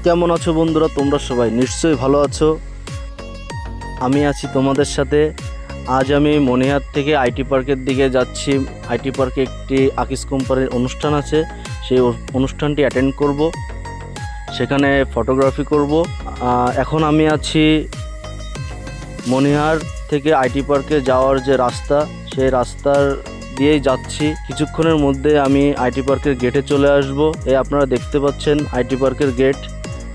কেমন আছো বন্ধুরা? তোমরা সবাই নিশ্চয়ই ভালো আছো। আমি আছি তোমাদের সাথে। আজ আমি মনিহার থেকে আইটি পার্কের দিকে যাচ্ছি। আইটি পার্কে একটি আকিস কোম্পানির অনুষ্ঠান আছে, সেই অনুষ্ঠানটি অ্যাটেন্ড করব, সেখানে ফটোগ্রাফি করব। এখন আমি আছি মনিহার থেকে আইটি পার্কে যাওয়ার যে রাস্তা, সেই রাস্তার দিয়েই যাচ্ছি। কিছুক্ষণের মধ্যে আমি আইটি পার্কের গেটে চলে আসব। এই আপনারা দেখতে পাচ্ছেন আইটি পার্কের গেট।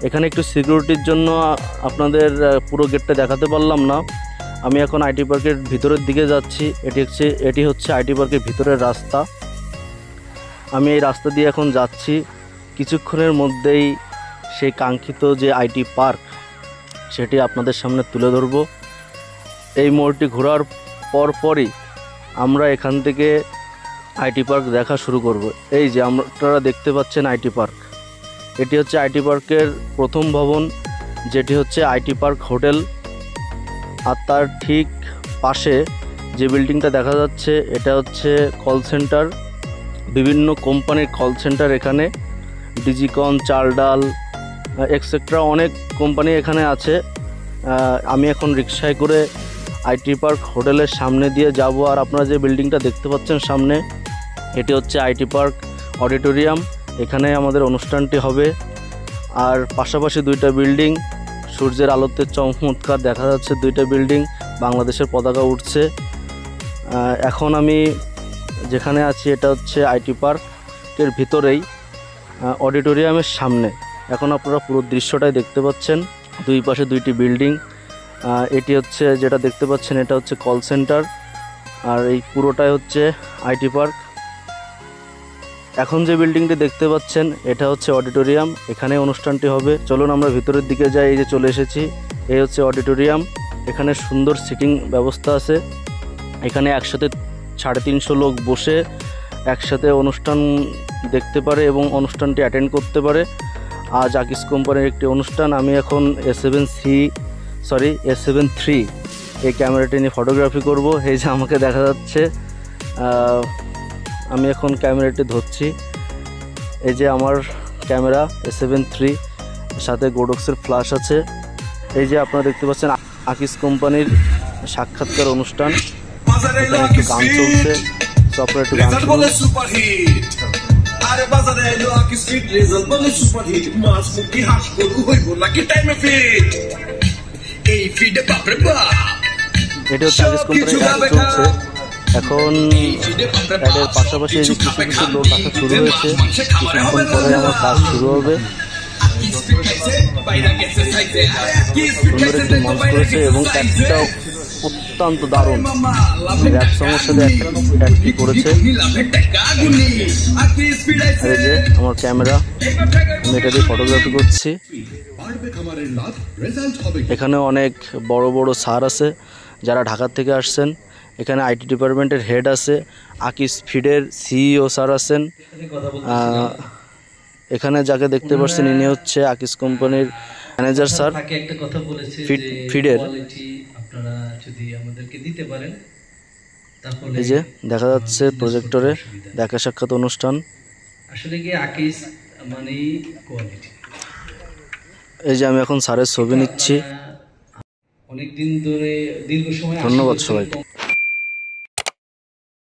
এখানে একটু সিকিউরিটির জন্য আপনাদের পুরো গেটটা দেখাতে পারলাম না। আমি এখন আইটি পার্কের ভিতরের দিকে যাচ্ছি। এটি হচ্ছে আইটি পার্কের ভিতরের রাস্তা। আমি এই রাস্তা দিয়ে এখন যাচ্ছি। কিছুক্ষণের মধ্যেই সেই কাঙ্ক্ষিত যে আইটি পার্ক, সেটি আপনাদের সামনে তুলে ধরব। এই মোড়টি ঘোরার পরই আমরা এখান থেকে আইটি পার্ক দেখা শুরু করব। এই যে আপনারা দেখতে পাচ্ছেন আইটি পার্ক, এটি হচ্ছে আইটি পার্কের প্রথম ভবন, যেটি হচ্ছে আইটি পার্ক হোটেল। আর তার ঠিক পাশে যে বিল্ডিংটা দেখা যাচ্ছে, এটা হচ্ছে কল সেন্টার। বিভিন্ন কোম্পানির কল সেন্টার এখানে, ডিজিকন, চালডাল এক্সেট্রা অনেক কোম্পানি এখানে আছে। আমি এখন রিকশায় করে আইটি পার্ক হোটেলের সামনে দিয়ে যাব। আর আপনারা যে বিল্ডিংটা দেখতে পাচ্ছেন সামনে, এটি হচ্ছে আইটি পার্ক অডিটোরিয়াম। এখানে আমাদের অনুষ্ঠানটি হবে। আর পাশাপাশি দুইটা বিল্ডিং, সূর্যের আলোতে চমৎকার দেখা যাচ্ছে দুইটা বিল্ডিং, বাংলাদেশের পতাকা উঠছে। এখন আমি যেখানে আছি, এটা হচ্ছে আইটি পার্কের ভিতরেই অডিটোরিয়ামের সামনে। এখন আপনারা পুরো দৃশ্যটাই দেখতে পাচ্ছেন, দুই পাশে দুইটি বিল্ডিং। এটি হচ্ছে যেটা দেখতে পাচ্ছেন, এটা হচ্ছে কল সেন্টার, আর এই পুরোটাই হচ্ছে আইটি পার্ক। এখন যে বিল্ডিংটি দেখতে পাচ্ছেন, এটা হচ্ছে অডিটোরিয়াম, এখানে অনুষ্ঠানটি হবে। চলুন আমরা ভিতরের দিকে যাই। এই যে চলে এসেছি, এই হচ্ছে অডিটোরিয়াম। এখানে সুন্দর সিটিং ব্যবস্থা আছে। এখানে একসাথে 350 লোক বসে একসাথে অনুষ্ঠান দেখতে পারে এবং অনুষ্ঠানটি অ্যাটেন্ড করতে পারে। আজ আকিস কোম্পানির একটি অনুষ্ঠান। আমি এখন A7III এই ক্যামেরাটি নিয়ে ফটোগ্রাফি করব। এই যে আমাকে দেখা যাচ্ছে, আমি এখন ক্যামেরাটি ধরছি। এই যে আমার ক্যামেরা A7III, সাথে গোডক্সের ফ্ল্যাশ আছে। এই যে আপনারা দেখতে পাচ্ছেন আকিস কোম্পানির সাক্ষাৎকার অনুষ্ঠান। এখানে একটু গান চলছে, তো আপনারা একটু গান শুনুন। এটা হচ্ছে আকিস কোম্পানির অ্যাড চলছে এখন। অ্যাডের পাশাপাশি এই যে কিছু কিছু লোক আসা শুরু হয়েছে, কিছুক্ষণ পরে আমার কাজ শুরু হবে। সুন্দর একটি মঞ্চ করেছে এবং একটা অত্যন্ত দারুণ র্যাপ সঙ্গের সাথে অ্যাডটি করেছে। এই যে আমার ক্যামেরা, আমি এটা দিয়ে ফটোগ্রাফি করছি। এখানে অনেক বড় বড় স্যার আছে যারা ঢাকা থেকে আসছেন। এখানে আইটি ডিপার্টমেন্টের হেড আছে, আকিস ফিডের সিইও স্যার আছেন। এখানে যাকে দেখতে পাচ্ছেন, ইনি হচ্ছে আকিস কোম্পানির ম্যানেজার স্যার ফিডের। এই যে দেখা যাচ্ছে প্রজেক্টরে দেখা সাক্ষাৎ অনুষ্ঠান। এই যে আমি এখন স্যারের ছবি নিচ্ছি। ধন্যবাদ সবাইকে।